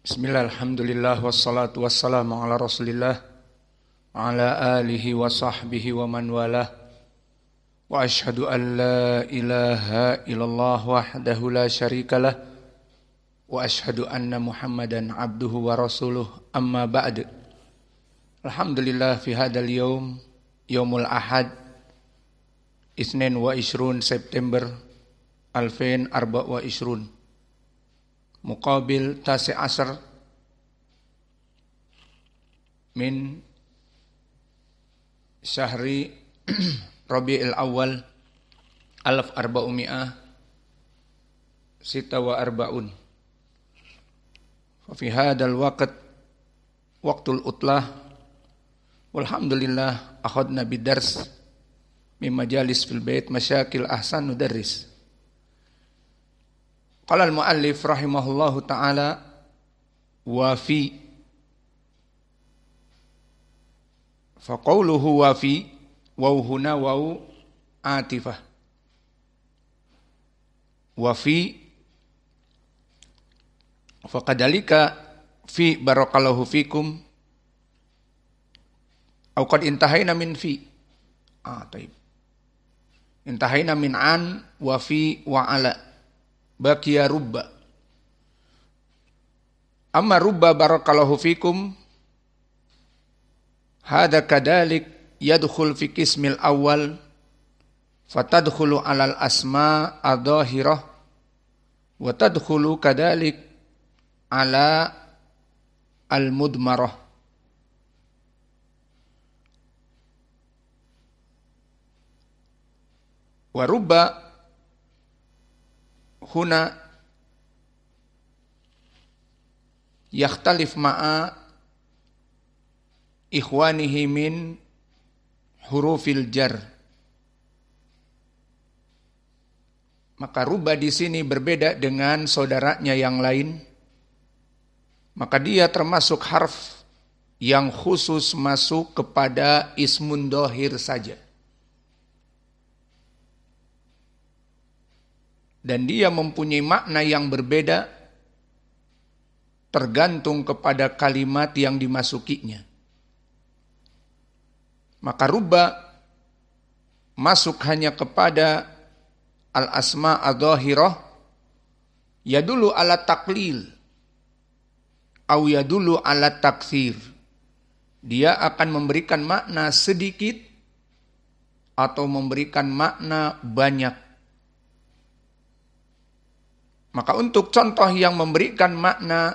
Bismillah, alhamdulillah, wassalatu wassalamu ala rasulillah wa ala alihi wa sahbihi wa man walah wa ashhadu an la ilaha illallah wahdahu la syarikalah wa ashhadu anna muhammadan abduhu wa rasuluh amma ba'd. Alhamdulillah fi hadal yawm, yawmul ahad, Isnin wa ishrun September 2024, muqabil tasi asar min syahri Rabi'il Awal 1446. Fa fi hadzal waqt waqtul utlah walhamdulillah akhadna bidars min majalis fil bait masyakil ahsan nudarris. Qala al-muallif rahimahullahu ta'ala wa fi fa qawluhu wa fi wa huna wa atifah wa fi fa kadalika fi barakallahu fikum au qad intahaina min fi taib intahaina min an wa fi wa ala baqiya rubba. Amma rubba barakallahu fikum hada kadalik yadkhul fi qismil awal fatadkhulu alal asma adh-dhahirah wa tadkhulu kadalik ala al-mudmarah. Wa rubba huna yakhtalif ma'a ikhwanihi min hurufil jar. Maka rubba di sini berbeda dengan saudaranya yang lain. Maka dia termasuk harf yang khusus masuk kepada ismun dhahir saja. Dan dia mempunyai makna yang berbeda tergantung kepada kalimat yang dimasukinya. Maka rubba masuk hanya kepada al-asma adh-dhahirah yadullu ala taqlil au yadullu ala taktsir. Dia akan memberikan makna sedikit atau memberikan makna banyak. Maka untuk contoh yang memberikan makna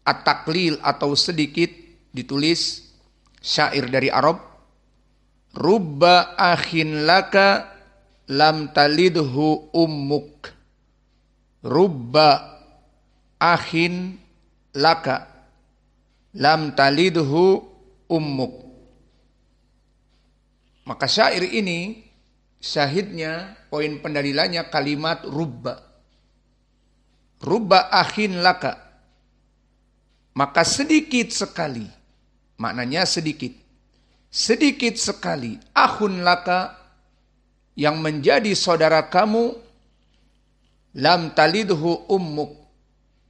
at-taqlil atau sedikit ditulis syair dari Arab, rubba akhin laka lam talidhu ummuk. Rubba akhin laka lam talidhu ummuk. Maka syair ini syahidnya, poin pendalilannya kalimat rubba. Rubba akhin laka. Maka sedikit sekali. Maknanya sedikit. Sedikit sekali. Akhun laka. Yang menjadi saudara kamu. Lam talidhu ummuk.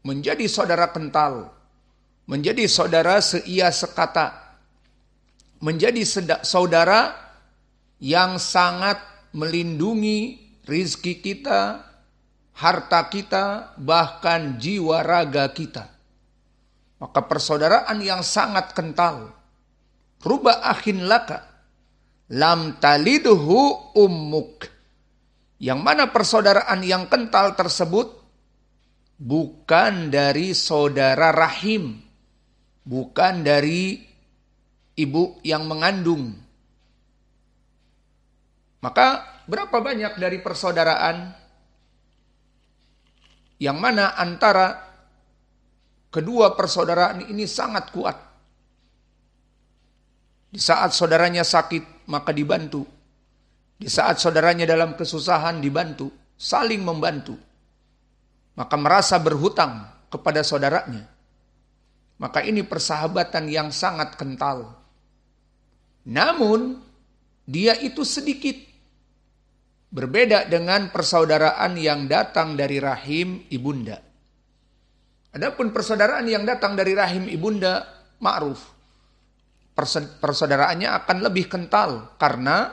Menjadi saudara kental. Menjadi saudara seia sekata. Menjadi saudara yang sangat melindungi rizki kita, harta kita, bahkan jiwa raga kita. Maka persaudaraan yang sangat kental. Rubba akhin laka lam talidhu ummuk. Yang mana persaudaraan yang kental tersebut bukan dari saudara rahim, bukan dari ibu yang mengandung. Maka berapa banyak dari persaudaraan yang mana antara kedua persaudaraan ini sangat kuat. Di saat saudaranya sakit, maka dibantu. Di saat saudaranya dalam kesusahan, dibantu. Saling membantu. Maka merasa berhutang kepada saudaranya. Maka ini persahabatan yang sangat kental. Namun, dia itu sedikit. Berbeda dengan persaudaraan yang datang dari rahim ibunda. Adapun persaudaraan yang datang dari rahim ibunda, ma'ruf. Persaudaraannya akan lebih kental karena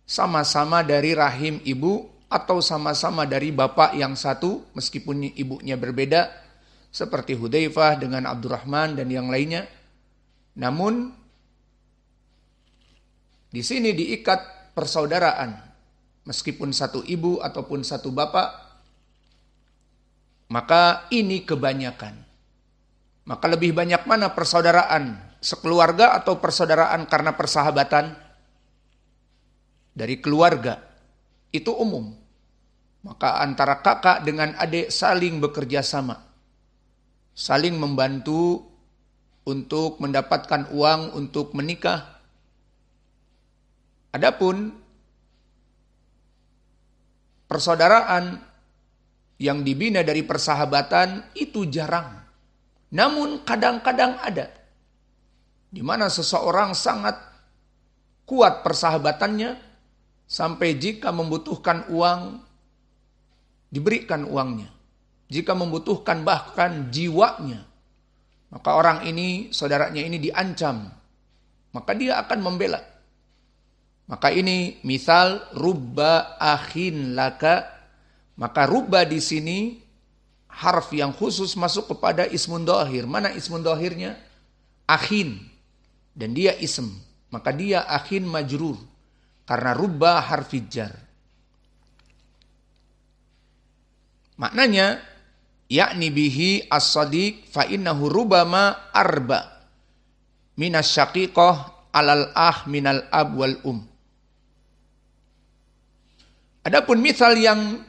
sama-sama dari rahim ibu atau sama-sama dari bapak yang satu meskipun ibunya berbeda seperti Hudzaifah dengan Abdurrahman dan yang lainnya. Namun di sini diikat persaudaraan meskipun satu ibu ataupun satu bapak, maka ini kebanyakan. Maka lebih banyak mana persaudaraan sekeluarga atau persaudaraan karena persahabatan? Dari keluarga, itu umum. Maka antara kakak dengan adik saling bekerja sama. Saling membantu untuk mendapatkan uang untuk menikah. Adapun persaudaraan yang dibina dari persahabatan itu jarang. Namun kadang-kadang ada. Di mana seseorang sangat kuat persahabatannya, sampai jika membutuhkan uang, diberikan uangnya. Jika membutuhkan bahkan jiwanya, maka orang ini, saudaranya ini diancam, maka dia akan membela. Maka ini misal rubba akhin laka, maka rubba di sini harf yang khusus masuk kepada ismun dhahir. Mana ismun dhahirnya? Akhin. Dan dia ism. Maka dia akhin majrur. Karena rubba harfi jar. Maknanya, yakni bihi as-sadiq fa innahu rubama arba minas syaqiqah alal minal ab wal Adapun misal yang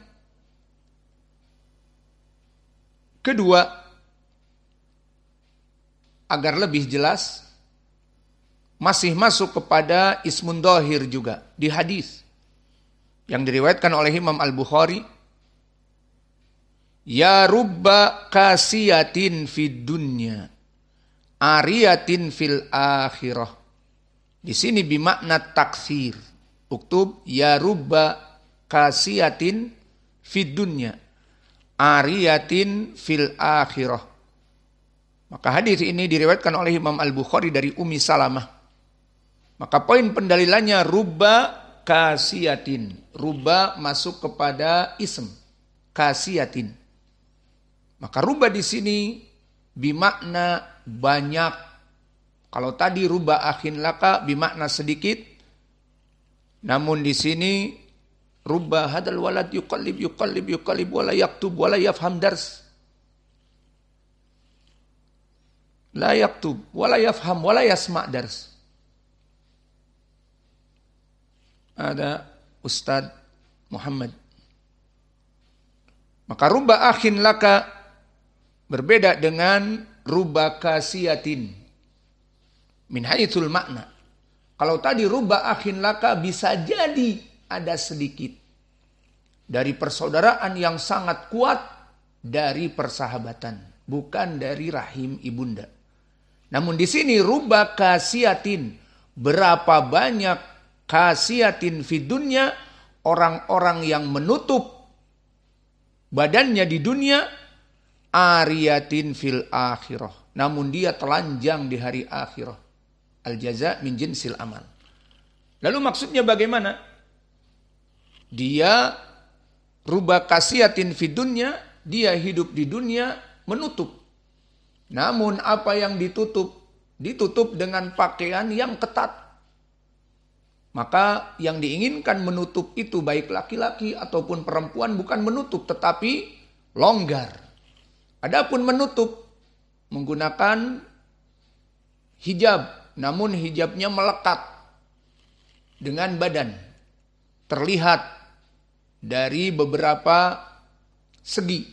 kedua, agar lebih jelas, masih masuk kepada ismun dhahir juga di hadis yang diriwayatkan oleh Imam Al-Bukhari. Ya rubba kasiyatin fid dunya, ariyatin fil akhirah. Di sini bimakna taksir. Uktub ya rubba kasiyatin fid dunya, ariyatin fil akhirah. Maka hadis ini diriwayatkan oleh Imam Al-Bukhari dari Ummi Salamah. Maka poin pendalilannya rubba kasiyatin. Rubba masuk kepada ism kasiyatin. Maka rubba di sini bimakna banyak. Kalau tadi rubba akhin laka bimakna sedikit. Namun di sini rubba hadal walad yuqallib wala yaktub wala yafham dars. La yaktub wala yafham wala yasma' dars. Ada Ustadz Muhammad. Maka rubba akhin laka berbeda dengan rubba kasiyatin min haitsul makna. Kalau tadi rubba akhin laka bisa jadi ada sedikit dari persaudaraan yang sangat kuat dari persahabatan, bukan dari rahim ibunda. Namun di sini rubba kasiyatin, berapa banyak kasiyatin fid dunya, orang-orang yang menutup badannya di dunia, ariyatin fil akhirah, namun dia telanjang di hari akhirah. Al-jaza min jinsil amal. Lalu maksudnya bagaimana? Dia rubba kasiyatin fid dunya, dia hidup di dunia menutup. Namun apa yang ditutup? Ditutup dengan pakaian yang ketat. Maka yang diinginkan menutup itu baik laki-laki ataupun perempuan bukan menutup tetapi longgar. Adapun menutup menggunakan hijab, namun hijabnya melekat dengan badan. Terlihat dari beberapa segi.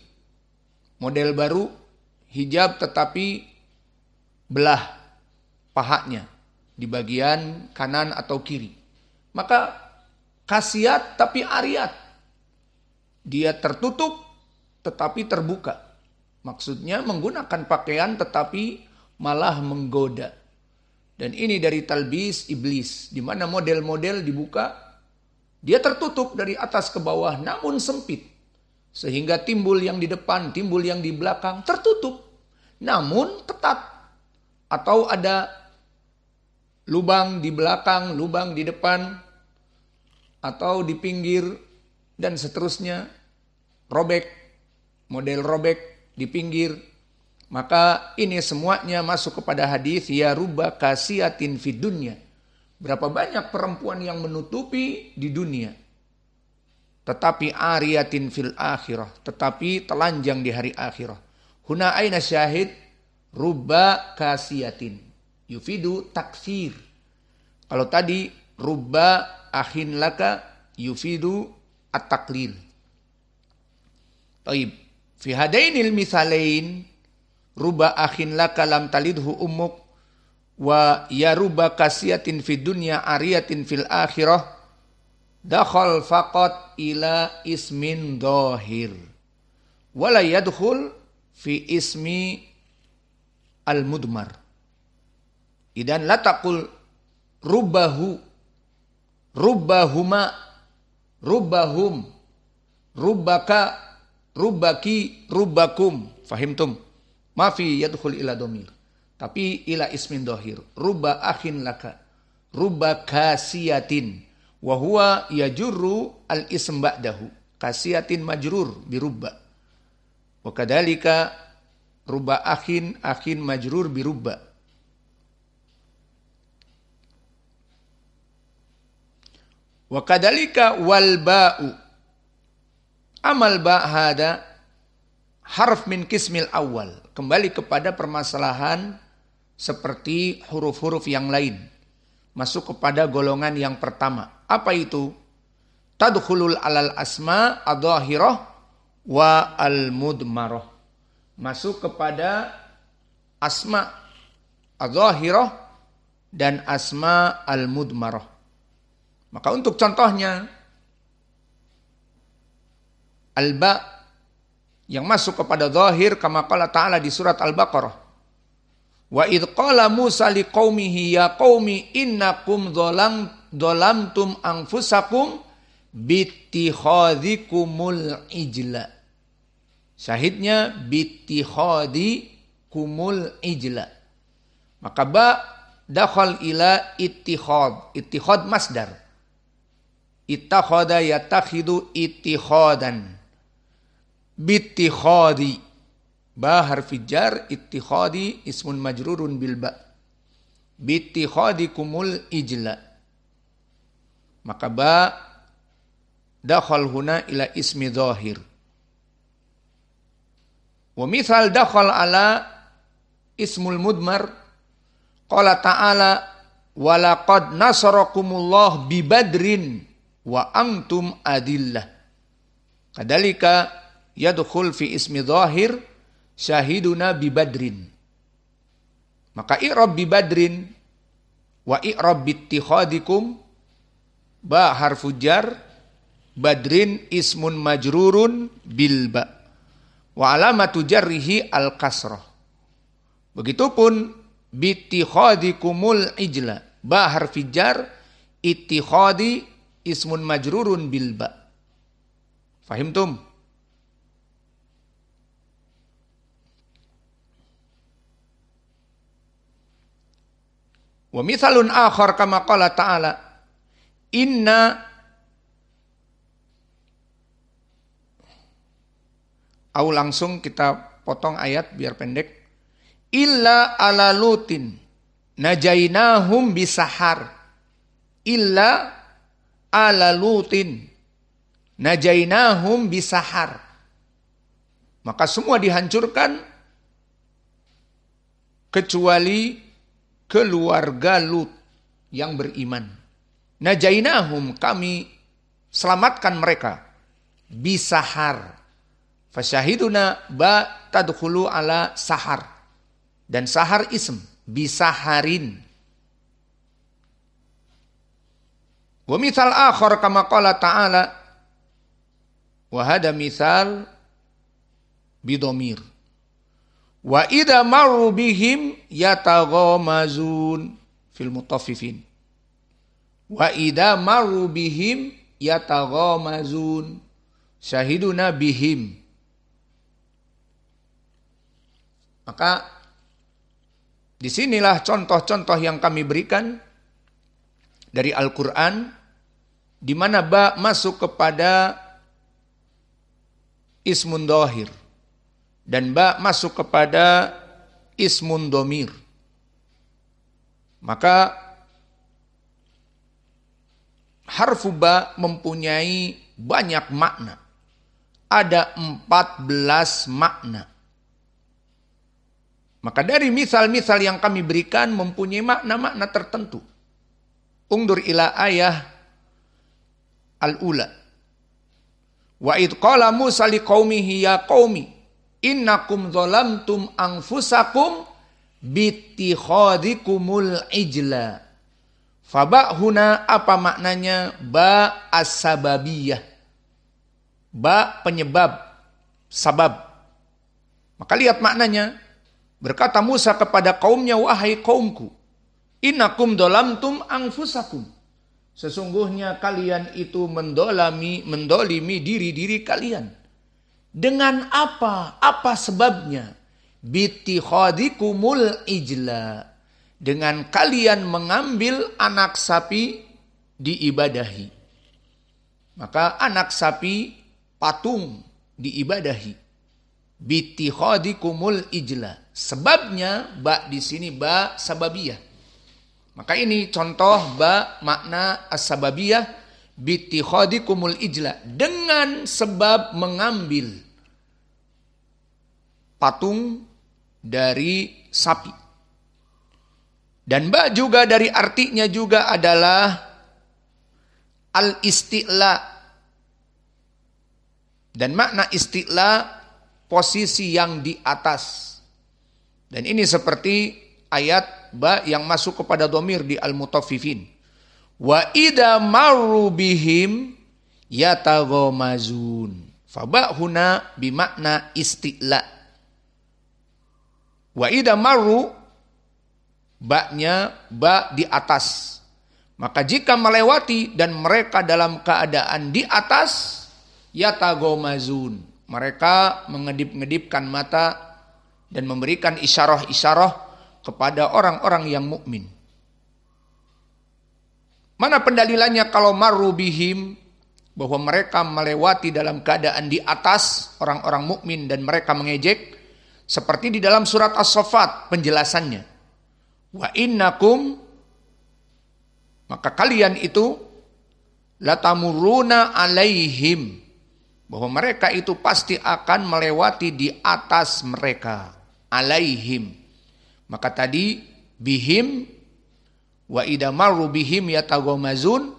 Model baru hijab tetapi belah pahanya di bagian kanan atau kiri. Maka kasiat tapi ariyat. Dia tertutup tetapi terbuka. Maksudnya menggunakan pakaian tetapi malah menggoda. Dan ini dari talbis iblis. Di mana model-model dibuka. Dia tertutup dari atas ke bawah namun sempit. Sehingga timbul yang di depan, timbul yang di belakang, tertutup. Namun ketat. Atau ada lubang di belakang, lubang di depan, atau di pinggir, dan seterusnya. Robek, model robek di pinggir. Maka ini semuanya masuk kepada hadis ya rubba kasiatin fid dunya. Berapa banyak perempuan yang menutupi di dunia, tetapi ariyatin fil akhirah, tetapi telanjang di hari akhirah. Huna aina syahid rubba kasiatin yufidu taksir. Kalau tadi rubba akhin laka yufidu at-taklil. Taib. Fi hadainil misalain rubba akhin laka lam talidhu ummuk wa ya rubba kasiatin fid dunya ariyatin fil akhirah dakhal faqat ila ismin dhahir wala yadkhul fi ismi al-mudmar. Idan la taqul rubbahu, rubbahuma, rubbahum, rubbaka, rubbaki, rubbakum. Fahimtum? Ma fi yadkhul ila domir. Tapi ila ismin dhahir. Rubba akhin laka, rubba kasiyatin. Wa huwa yajurru al-ism ba'dahu. Kasiyatin majrur birubba. Wa kadhalika rubba akhin, akhin majrur birubba. Wa kadhalika wal ba'u. Amal ba' hada harf min kismil awal. Kembali kepada permasalahan seperti huruf-huruf yang lain. Masuk kepada golongan yang pertama. Apa itu? Tadkhulul alal asma adh-dhahirah wa al-mudmarah. Masuk kepada asma adh-dhahirah dan asma al-mudmarah. Maka untuk contohnya, al-ba yang masuk kepada zahir kama qala ta'ala di surat Al-Baqarah. Wa idh qala Musa liqaumihi ya qaumi innakum dzalamtum anfusakum bittikhadhikumul ijla. Syahidnya bittikhadhikumul ijla. Maka ba dakhal ila ittikhad. Ittikhad masdar. Ittakhadha yatakhidu ittikhadan. Bittikhadi. Ba harfi jar, ittikhadi ismun majrurun bil ba. Bittikhadikumul ijla. Maka ba dakhal huna ila ismi dhahir. Wa mithal dakhal ala ismul mudmar. Qala ta'ala walaqad nasarakumullah bi badrin wa antum adillah. Kadalika yadkhul fi ismi dhahir syahiduna bi badrin. Maka i'rab bi badrin wa i'rab bi ittikhadikum ba harfu jar badrin ismun majrurun bil ba wa alamatu jarrihi al kasrah. Begitupun bi ittikhadikumul ijla ba harfi jar ittikhadi ismun majrurun bil ba. Fahimtum? Wa mithalun akhar kama qala ta'ala inna au langsung kita potong ayat biar pendek. Illa ala lutin najainahum bisahar. Illa ala lutin najainahum bisahar. Maka semua dihancurkan kecuali keluarga Lut yang beriman. Najainahum, kami selamatkan mereka. Bisahar. Fasyahiduna ba tadkhulu ala sahar. Dan sahar ism. Bisaharin. Wa mithal akhar kama qala ta'ala. Wa hada mithal bidomir. Wa idza marru bihim yataghamazun fil mutaffifin. Wa idza marru bihim yataghamazun. Syahiduna bihim. Maka disinilah contoh-contoh yang kami berikan dari Al-Quran, di mana ba masuk kepada ismun dhahir dan ba masuk kepada ismun dhamir. Maka harfu ba mempunyai banyak makna. Ada 14 makna. Maka dari misal-misal yang kami berikan mempunyai makna-makna tertentu. Ungdur ila ayah al-ula. Wa id qala Musa liqaumihi ya qaumi innakum zalamtum anfusakum bittikhadikumul ijla. Faba huna apa maknanya? Ba as-sababiyah. Ba penyebab, sabab. Maka lihat maknanya. Berkata Musa kepada kaumnya, wahai kaumku, innakum dolamtum anfusakum. Sesungguhnya kalian itu mendolimi diri-diri kalian. Dengan apa? Apa sebabnya? Bittikhadikumul ijla. Dengan kalian mengambil anak sapi diibadahi. Maka anak sapi patung diibadahi. Bittikhadikumul ijla. Sebabnya ba di sini ba sababiyah. Maka ini contoh ba makna as-sababiyah bittikhadikumul ijla, dengan sebab mengambil patung dari sapi. Dan ba juga dari artinya juga adalah al-isti'la. Dan makna isti'la posisi yang di atas. Dan ini seperti ayat ba yang masuk kepada dhamir di Al-Mutaffifin. Wa idza marru bihim yataghamazun. Faba huna bimakna isti'la. Wa idza marru, ba-nya ba di atas. Maka jika melewati dan mereka dalam keadaan di atas, yataghamazun. Mereka mengedip-ngedipkan mata dan memberikan isyarah-isyarah kepada orang-orang yang mukmin. Mana pendalilannya kalau marru bihim, bahwa mereka melewati dalam keadaan di atas orang-orang mukmin dan mereka mengejek, seperti di dalam surat As-Saffat penjelasannya. Wa innakum, maka kalian itu latamuruna alaihim, bahwa mereka itu pasti akan melewati di atas mereka. Alaihim. Maka tadi bihim wa idza marru bihim yataghamazun,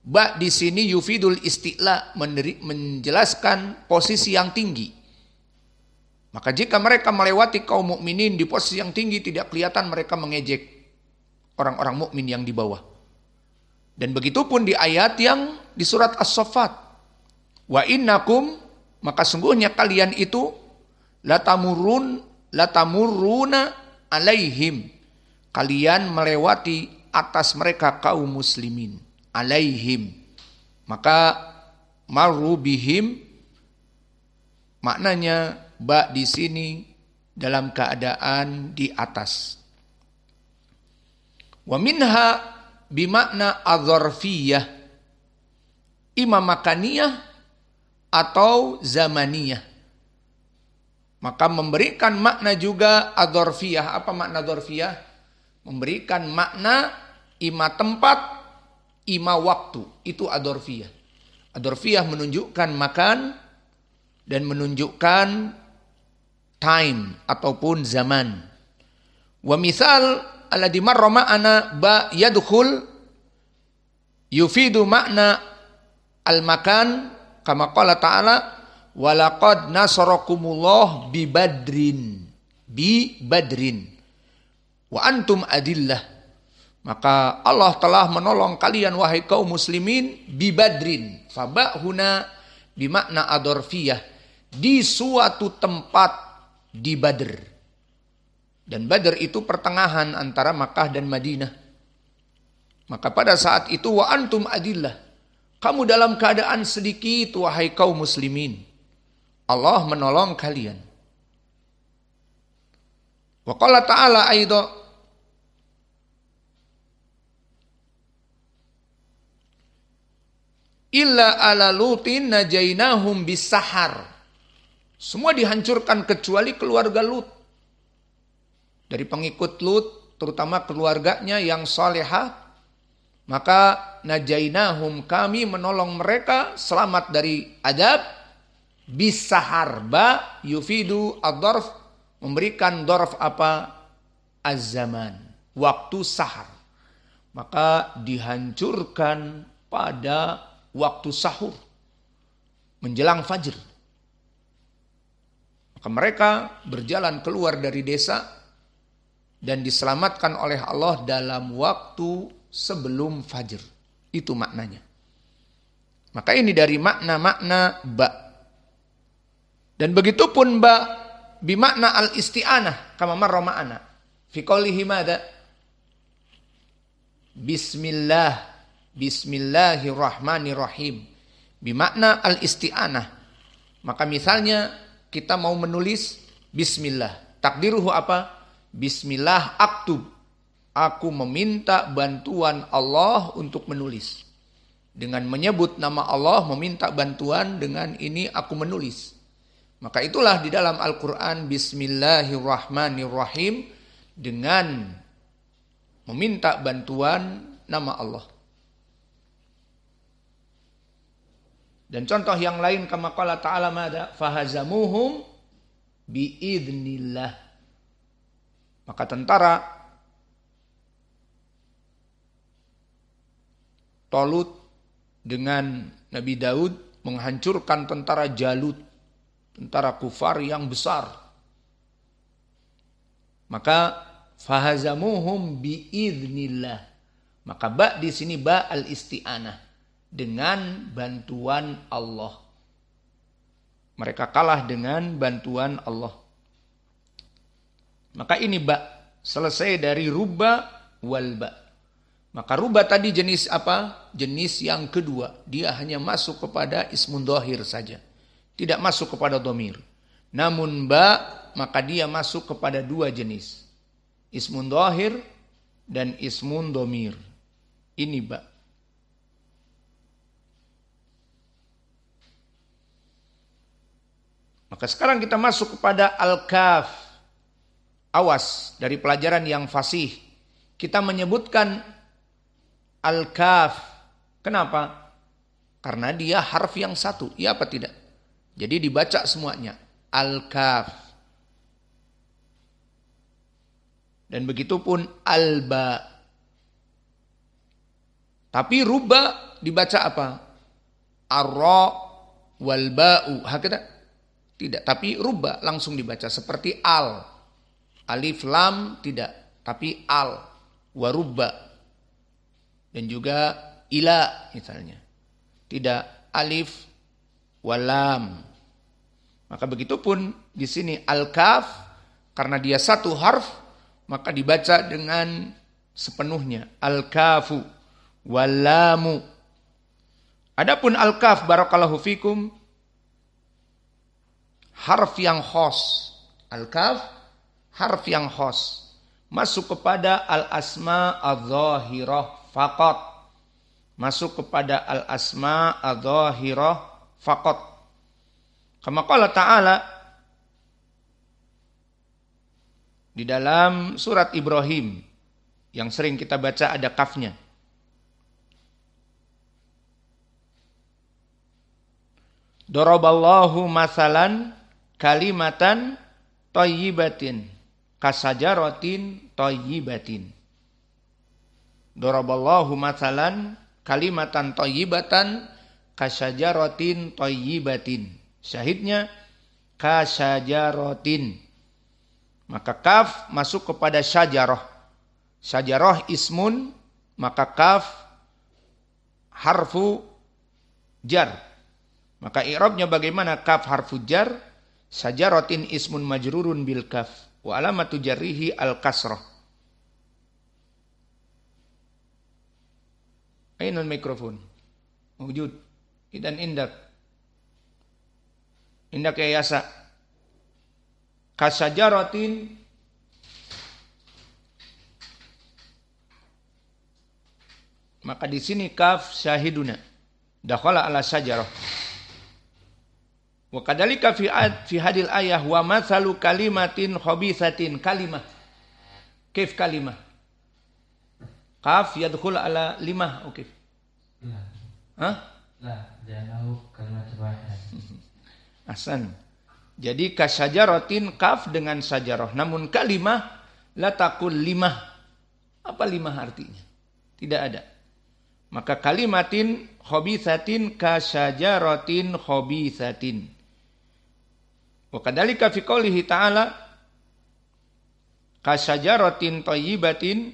ba di sini yufidul isti'la, menjelaskan posisi yang tinggi. Maka jika mereka melewati kaum mukminin di posisi yang tinggi, tidak kelihatan mereka mengejek orang-orang mukmin yang di bawah. Dan begitu pun di ayat yang di surat As-Saffat. Wa innakum, maka sungguhnya kalian itu latamurruna alaihim, kalian melewati atas mereka kaum muslimin. Alaihim, maka marru bihim maknanya ba di sini dalam keadaan di atas. Wa minha bimakna adzarfiyah, imam makaniyah atau zamaniyah. Maka memberikan makna juga adzarfiyah. Apa makna dzarfiyah? Memberikan makna ima tempat, ima waktu. Itu adzarfiyah. Adzarfiyah menunjukkan makan dan menunjukkan time ataupun zaman. Wa misal alladhi marra ma'ana ba yadkhul yufidu makna al-makan kama qala ta'ala walaqad nasarakumullah bi badrin wa antum adillah. Maka Allah telah menolong kalian wahai kaum muslimin bi badrin. Faba huna bimakna adzarfiyah, di suatu tempat di Badr. Dan Badr itu pertengahan antara Makkah dan Madinah. Maka pada saat itu wa antum adillah, Kamu dalam keadaan sedikit, wahai kaum muslimin. Allah menolong kalian. Wa qala ta'ala aidan, illa ala lutin najainahum bisahar. Semua dihancurkan kecuali keluarga Lut. Dari pengikut Lut, terutama keluarganya yang salehah, maka najainahum, kami menolong mereka selamat dari adab bisahar. Ba yufidu ad-darf, memberikan dorf apa? Az-zaman, waktu sahar. Maka dihancurkan pada waktu sahur, menjelang fajr. Maka mereka berjalan keluar dari desa dan diselamatkan oleh Allah dalam waktu sebelum fajr. Itu maknanya. Maka ini dari makna-makna ba. Dan begitu pun ba bimakna al-isti'anah kama marra ma'ana. Fi qoulihi madza? Bismillahirrahmanirrahim. Bimakna al-isti'anah. Maka misalnya kita mau menulis bismillah. Takdiruhu apa? Bismillah aktub. Aku meminta bantuan Allah untuk menulis. Dengan menyebut nama Allah, meminta bantuan, dengan ini aku menulis. Maka itulah di dalam Al-Quran Bismillahirrahmanirrahim, dengan meminta bantuan nama Allah. Dan contoh yang lain kama qala ta'ala mada fahazamuhum biidznillah. Maka tentara Talut dengan Nabi Daud menghancurkan tentara Jalut, tentara kufar yang besar. Maka fahazamuhum biidznillah. Maka ba di sini ba al-isti'anah, dengan bantuan Allah. Mereka kalah dengan bantuan Allah. Maka ini ba, selesai dari ruba wal ba. Maka ruba tadi jenis apa? Jenis yang kedua. Dia hanya masuk kepada ismun dhahir saja. Tidak masuk kepada dhamir. Namun ba, maka dia masuk kepada dua jenis. Ismun dhahir dan ismun dhamir. Ini ba. Maka sekarang kita masuk kepada al-kaf. Awas, dari pelajaran yang fasih. Kita menyebutkan al-kaf. Kenapa? Karena dia harf yang satu. Iya apa tidak? Jadi dibaca semuanya. Al-kaf. Dan begitu pun al-ba. Tapi ruba dibaca apa? Ar-ra wal ba'u. Hakata? Tidak. Tapi ruba langsung dibaca. Seperti al. Alif lam tidak. Tapi al. Warubba. Dan juga ila misalnya. Tidak alif walam. Maka begitu pun di sini al-kaf, karena dia satu harf, maka dibaca dengan sepenuhnya. Al-kafu walamu. Adapun al-kaf, barakallahu fikum, harf yang khos. Al-kaf, harf yang khos. Masuk kepada al-asma adz-dzahirah faqat. Masuk kepada al-asma adz-dzahirah faqat. Kama qala ta'ala di dalam surat Ibrahim yang sering kita baca ada kafnya. Daraballahu masalan kalimatan thayyibatin kasajaratin thayyibatin. Daraballahu masalan kalimatan thayyibatan kasajaratin thayyibatin. Syahidnya kasajaratin. Maka kaf masuk kepada syajarah. Syajarah ismun, maka kaf harfu jar. Maka i'rabnya bagaimana? Kaf harfu jar, syajaratin ismun majrurun bil kaf, wa alamatu jarrihi al kasrah. Ainul mikrofon. Wujud. Idan indak. Indak ya yasa. Kasajaratin. Maka di sini kaf syahiduna. Dakhala ala sajarah. Wa kadzalika fi hadil ayah wa mathalu kalimatin khabithatin kalimah. Kif kalimah? Kaf yadkhul ala limah. Oke. Hah? La, janahu kalimat wahid. Ahsan. Jadi kasajaratin kaf dengan sajarah. Namun kalimah la taqul limah. Apa limah artinya? Tidak ada. Maka kalimatin khabithatin kasajaratin khabithatin. Wa kadzalika fi qoulihi ta'ala kasajaratin thayyibatin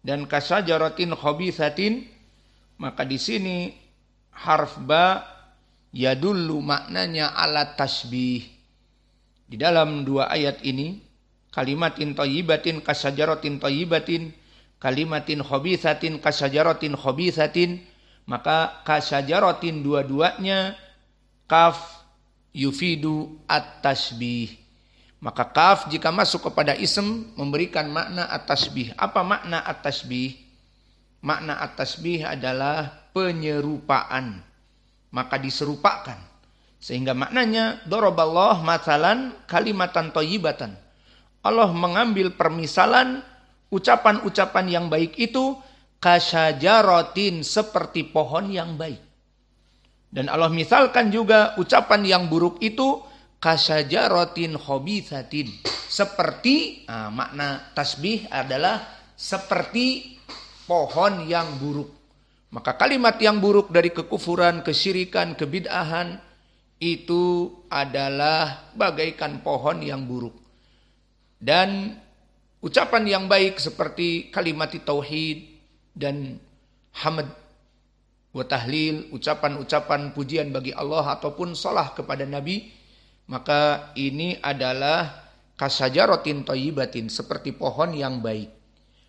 dan kasajaratin khabithatin, maka di sini harf ba yadullu maknanya ala tasbih. Di dalam dua ayat ini kalimatin thayyibatin kasajaratin thayyibatin, kalimatin khabithatin kasajaratin khabithatin, maka kasajaratin dua-duanya kaf yufidu at-tasbih. Maka kaf jika masuk kepada ism memberikan makna at-tasbih. Apa makna at-tasbih? Makna at-tasbih adalah penyerupaan. Maka diserupakan. Sehingga maknanya daraballah mathalan kalimatan thayyibatan. Allah mengambil permisalan ucapan-ucapan yang baik itu kasyajaratin seperti pohon yang baik. Dan Allah misalkan juga ucapan yang buruk itu kasyajaratin khabithatin. Seperti, makna tasbih adalah seperti pohon yang buruk. Maka kalimat yang buruk dari kekufuran, kesyirikan, kebid'ahan itu adalah bagaikan pohon yang buruk. Dan ucapan yang baik seperti kalimat tauhid dan hamd wa tahlil, ucapan-ucapan pujian bagi Allah ataupun shalah kepada Nabi, maka ini adalah kasajaratin thayyibatin, seperti pohon yang baik.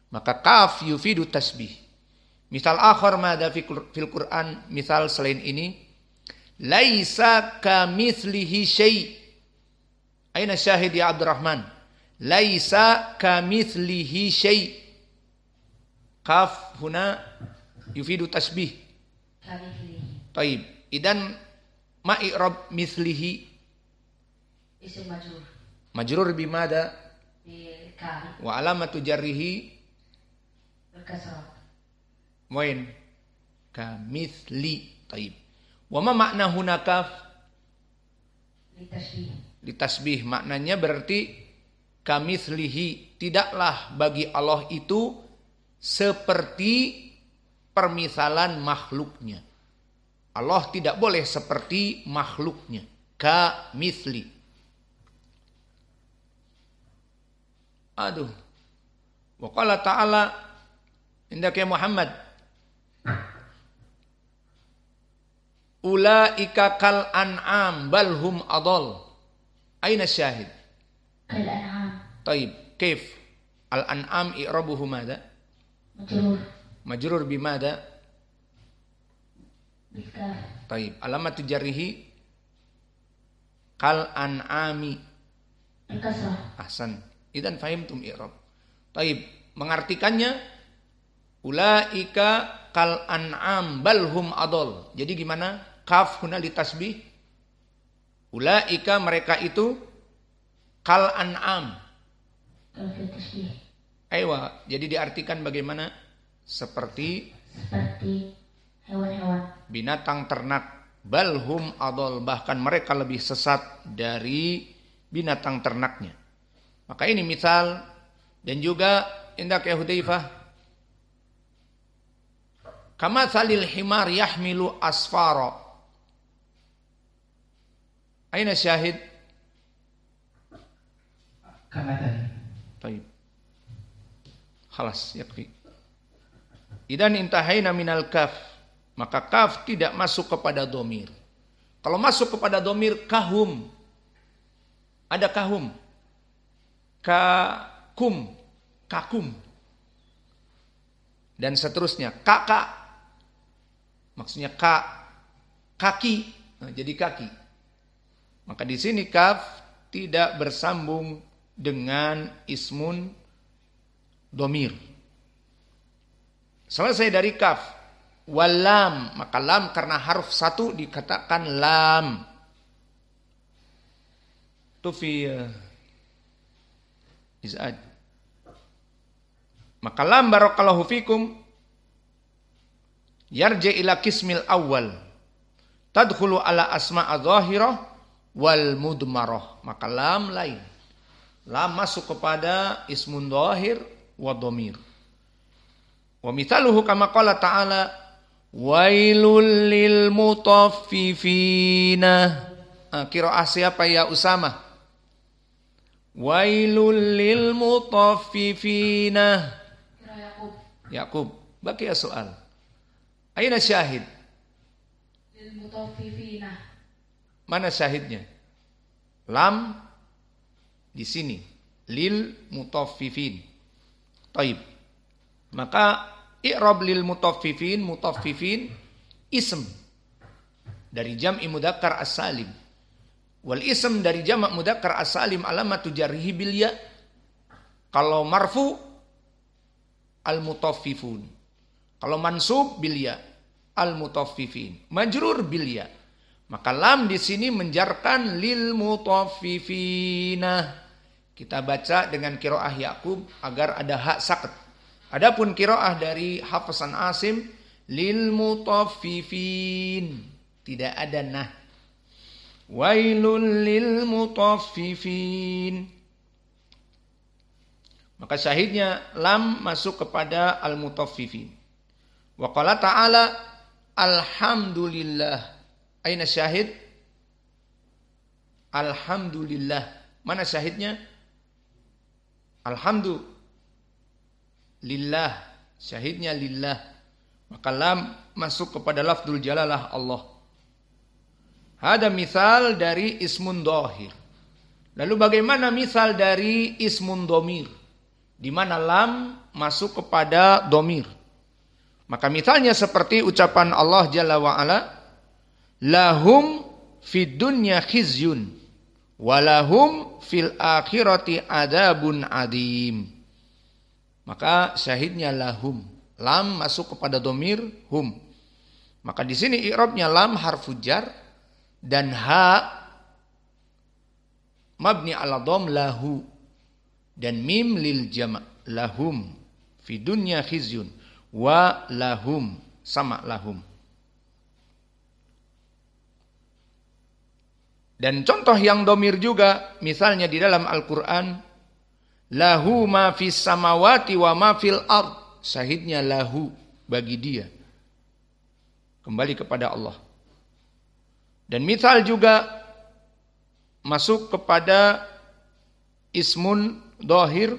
Maka kaf yufidu tasbih. Misal akhar madza fil Quran, misal selain ini, laisa kamitslihi syai'. Aina syahid ya Abdurrahman? Laisa kamitslihi syai'. Kaf huna yufidu tasbih. Taib. Idan ma i'rab mislihi? Isim majrur. Majrur bimada? Bi ka. Wa alamatu jarrihi? Berkasrah. Moin. Ka misli. Taib. Wa ma makna hunaka? Litasbih. Litasbih. Maknanya berarti kamislihi, tidaklah bagi Allah itu seperti permisalan makhluknya. Allah tidak boleh seperti makhluknya. Ka misli. Aduh. Wa qala ta'ala indaka Muhammad. Ulaika kal an'am bal hum adall. Aina syahid? Kal an'am. Taib. Kaif? Al an'am i'rabuhu madza? Majrur. Majrur bimada? Bika. Taib. Alamat jarrihi kal an'ami. Berkasrah. Ahsan. Idan fahimtum i'rab. Taib. Mengartikannya ulaika kal an'am bal hum adall. Jadi gimana? Kaf huna litasbih. Ulaika mereka itu kal an'am. Kal tasbih. Aywa. Jadi diartikan bagaimana? Seperti hewan-hewan, binatang ternak. Balhum adol, bahkan mereka lebih sesat dari binatang ternaknya. Maka ini misal. Dan juga indak ya Hudzaifah, kama salil himar yahmilu asfara. Aina syahid? Kama tadi. Baik. Khalas yakfi. Idan intahaina minal kaf, maka kaf tidak masuk kepada domir. Kalau masuk kepada domir kahum, ada kahum, kakum, kakum, dan seterusnya. Kakak, maksudnya kak, kaki. Nah, jadi kaki. Maka di sini kaf tidak bersambung dengan ismun domir. Selesai dari kaf. Walam, maka lam karena harf satu dikatakan lam. Tufi izad. Maka lam barakallahu fikum yarji ila kismil awal. Tadkhulu ala asma'a dhahirah wal mudmarah. Maka lam lain. Lam masuk kepada ismun dhahir wa dhamir. Wa mithaluhu kama qala ta'ala wailul lil mutaffifina. Qiraah siapa ya Usama? Wailul lil mutaffifina. Yaqub. Baqiya soal. Aina syahid? Lil mutaffifina. Mana syahidnya? Lam di sini. Lil mutaffifin. Taib. Maka i'rab lil mutaffifin, mutaffifin ism dari jam'i mudzakkar as-salim. Wal ism dari jamak mudzakkar as-salim alamatu jarhi bil ya. Kalau marfu al-mutaffifun. Kalau mansub bil ya, al-mutaffifin. Majrur bil ya. Maka lam di sini menjarkan lil mutaffifina. Kita baca dengan qiraah Yaqub agar ada hak sakit. Adapun qiraah dari Hafsan Asim lil mutaffifin. Tidak ada nah. Wailul lil mutaffifin. Maka syahidnya lam masuk kepada al-mutaffifin. Wa qala ta'ala alhamdulillah. Aina syahid? Alhamdulillah. Mana syahidnya? Alhamdulillah. Syahidnya lillah. Maka lam masuk kepada lafzul jalalah Allah. Ada misal dari ismun dhahir. Lalu bagaimana misal dari ismun dhamir? Di mana lam masuk kepada dhamir. Maka misalnya seperti ucapan Allah Jalla wa Ala, lahum fid dunya khizyun walahum fil akhirati adzabun adim. Maka syahidnya lahum. Lam masuk kepada dhamir hum. Maka di sini i'rabnya lam harfu jar dan ha mabni ala dham lahu. Dan mim lil jama' lahum fi dunya khizyun wa lahum sama lahum. Dan contoh yang domir juga misalnya di dalam Al-Qur'an lahu ma fis samawati wa ma fil ard. Syahidnya lahu bagi dia. Kembali kepada Allah. Dan misal juga masuk kepada ismun dhahir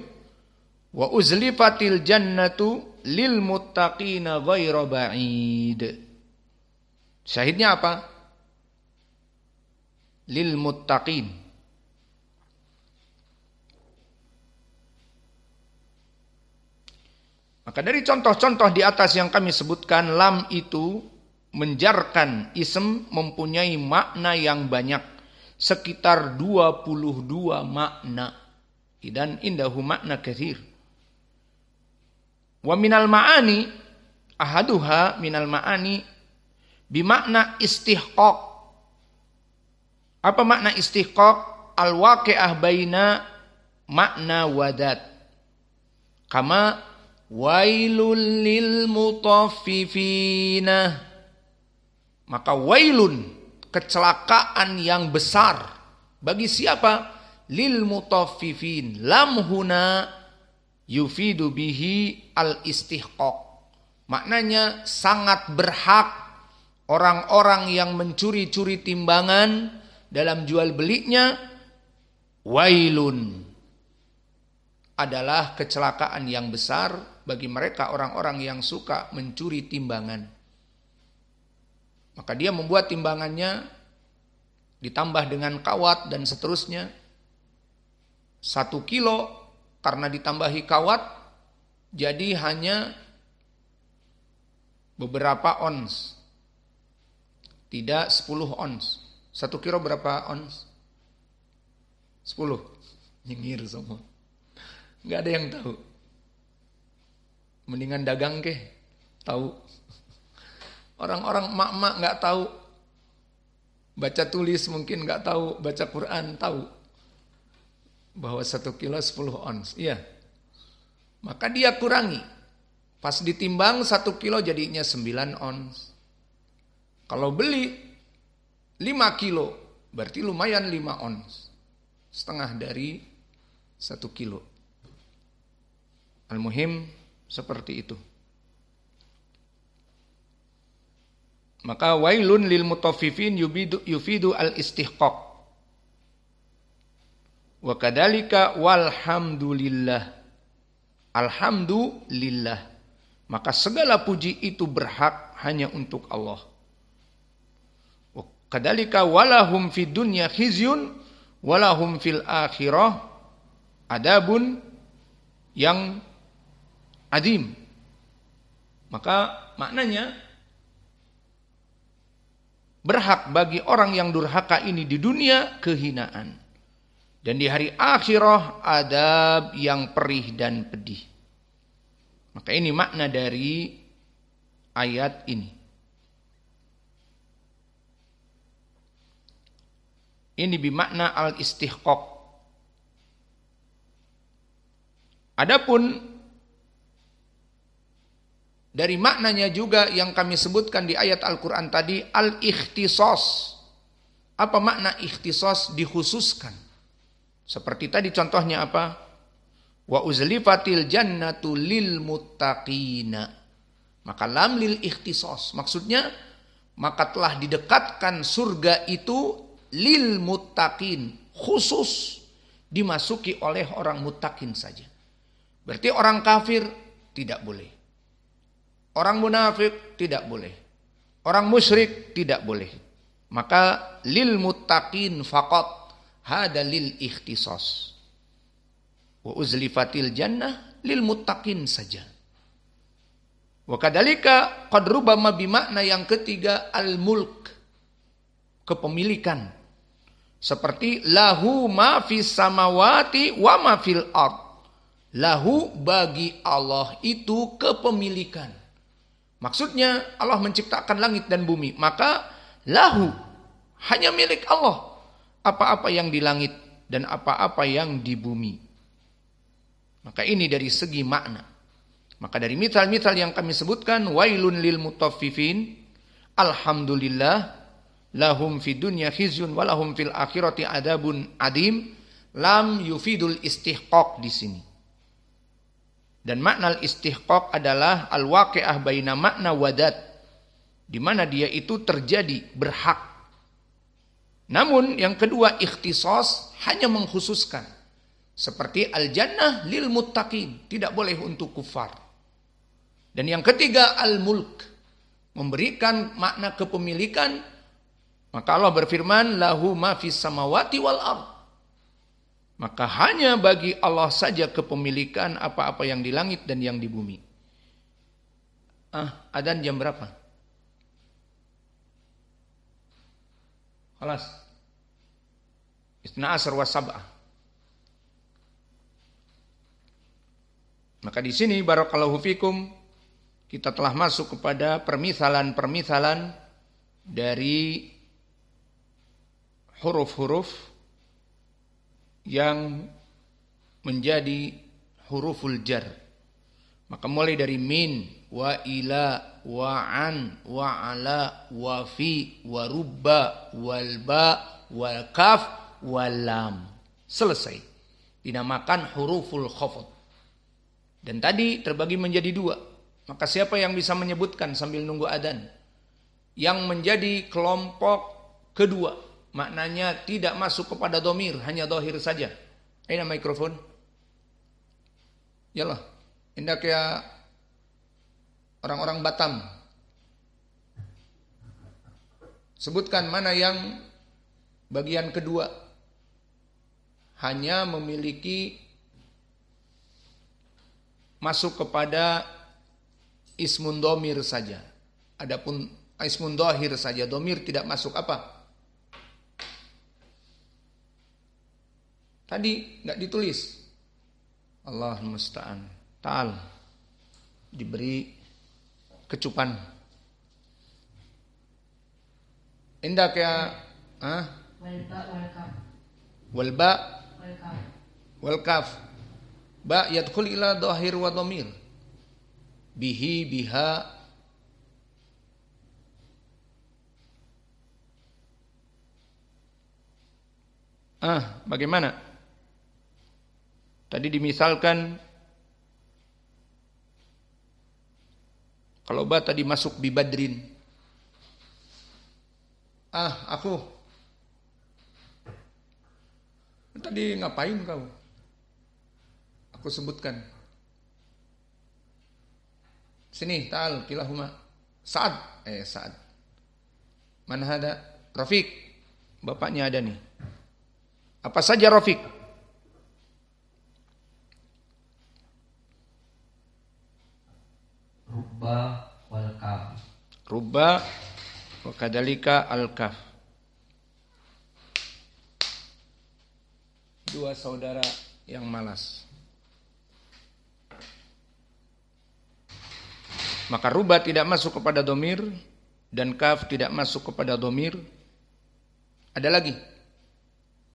wa uzlifatil jannatu lil muttaqina ghaira ba'id. Syahidnya apa? Lil muttaqin. Maka dari contoh-contoh di atas yang kami sebutkan, lam itu menjarkan ism mempunyai makna yang banyak, sekitar 22 makna. Dan indahu makna katsir. Wa minal ma'ani ahaduha minal ma'ani bimakna istihqaq. Apa makna istihqaq? Al-waqi'ah baina makna wadat. Kama wailul lil mutaffifina. Maka wailun, kecelakaan yang besar. Bagi siapa? Lil mutaffifin. Lam huna yufidu bihi al istihqaq. Maknanya sangat berhak orang-orang yang mencuri-curi timbangan dalam jual belinya. Wailun adalah kecelakaan yang besar bagi mereka orang-orang yang suka mencuri timbangan. Maka dia membuat timbangannya ditambah dengan kawat dan seterusnya. 1 kilo karena ditambahi kawat jadi hanya beberapa ons. Tidak 10 ons. 1 kilo berapa ons? 10. Nyengir semua. Nggak ada yang tahu. Mendingan dagang ke, tahu. Orang-orang mak-mak nggak tahu. Baca tulis mungkin nggak tahu, baca Quran tahu. Bahwa 1 kilo 10 ons. Iya. Maka dia kurangi. Pas ditimbang 1 kilo jadinya 9 ons. Kalau beli 5 kilo, berarti lumayan 5 ons. Setengah dari 1 kilo. Al-muhim seperti itu. Maka wailun lil mutaffifin yufidu al-istihqaq. Wa kadzalika walhamdulillah. Alhamdulillah. Maka segala puji itu berhak hanya untuk Allah. Wa kadzalika walahum fid dunya khizyun walahum fil akhirah adabun yang adim. Maka maknanya berhak bagi orang yang durhaka ini di dunia kehinaan. Dan di hari akhirah adab yang perih dan pedih. Maka ini makna dari ayat ini. Ini bimakna al-istihqaq. Adapun dari maknanya juga yang kami sebutkan di ayat Al-Quran tadi, al-ikhtisas. Apa makna ikhtisas? Dikhususkan. Seperti tadi contohnya apa? Wa uzlifatil jannatu lil muttaqina. Maka lam lil ikhtisas. Maksudnya, maka telah didekatkan surga itu lil muttaqin. Khusus dimasuki oleh orang muttaqin saja. Berarti orang kafir tidak boleh. Orang munafik tidak boleh. Orang musyrik tidak boleh. Maka lil muttaqin faqat. Hada lil ikhtisas. Wa uzlifatil jannah lil muttaqin saja. Wa kadzalika qad rubama bimakna yang ketiga al-mulk. Kepemilikan. Seperti lahu ma fis samawati wa ma fil ard. Lahu bagi Allah itu kepemilikan. Maksudnya Allah menciptakan langit dan bumi. Maka lahu hanya milik Allah. Apa-apa yang di langit dan apa-apa yang di bumi. Maka ini dari segi makna. Maka dari misal-misal yang kami sebutkan, wailun lil mutaffifin, alhamdulillah, lahum fid dunya khizyun wa lahum fil akhirati adabun adim, lam yufidul istihqaq di sini. Dan makna istihqaq adalah al-waqi'ah baina makna wadat, di mana dia itu terjadi berhak. Namun yang kedua ikhtisas hanya mengkhususkan. Seperti al-jannah lil muttaqin, tidak boleh untuk kufar. Dan yang ketiga al-mulk, memberikan makna kepemilikan. Maka Allah berfirman lahu ma fis samawati wal ard. Maka hanya bagi Allah saja kepemilikan apa-apa yang di langit dan yang di bumi. Adzan jam berapa? Khalas. Isna asar wa sab'ah. Maka di sini barakallahu fikum kita telah masuk kepada permisalan-permisalan dari huruf-huruf yang menjadi huruful jar. Maka mulai dari min, wa ila, wa an, wa ala, wa fi, wa rubba, wal ba, wal kaf, wal lam. Selesai. Dinamakan huruful khafd. Dan tadi terbagi menjadi 2. Maka siapa yang bisa menyebutkan sambil nunggu adzan? Yang menjadi kelompok kedua. Maknanya tidak masuk kepada dhamir, hanya dhahir saja. Aina mikrofon. Yalah. Hendak ya orang-orang Batam. Sebutkan mana yang bagian kedua hanya memiliki masuk kepada ismun dhamir saja. Adapun Ismun dhahir saja, domir tidak masuk apa? Tadi nggak ditulis. Allah musta'an. Ta'al. Diberi kecupan. Indak ya, wal ba wal kaf. Ba yadkhul ila dhahir wa dhamir. Bihi biha. Bagaimana? Tadi dimisalkan kalau ba tadi masuk bi badrin. Aku. Tadi ngapain kau? Aku sebutkan. Sini, ta'al kilahuma. Sa'ad. Sa'ad. Mana ada? Rafiq. Bapaknya ada nih. Apa saja Rafiq? Rubba wal kaf. Rubba wa kadzalika al-kaf. Dua saudara yang malas. Maka rubba tidak masuk kepada domir dan kaf tidak masuk kepada domir. Ada lagi?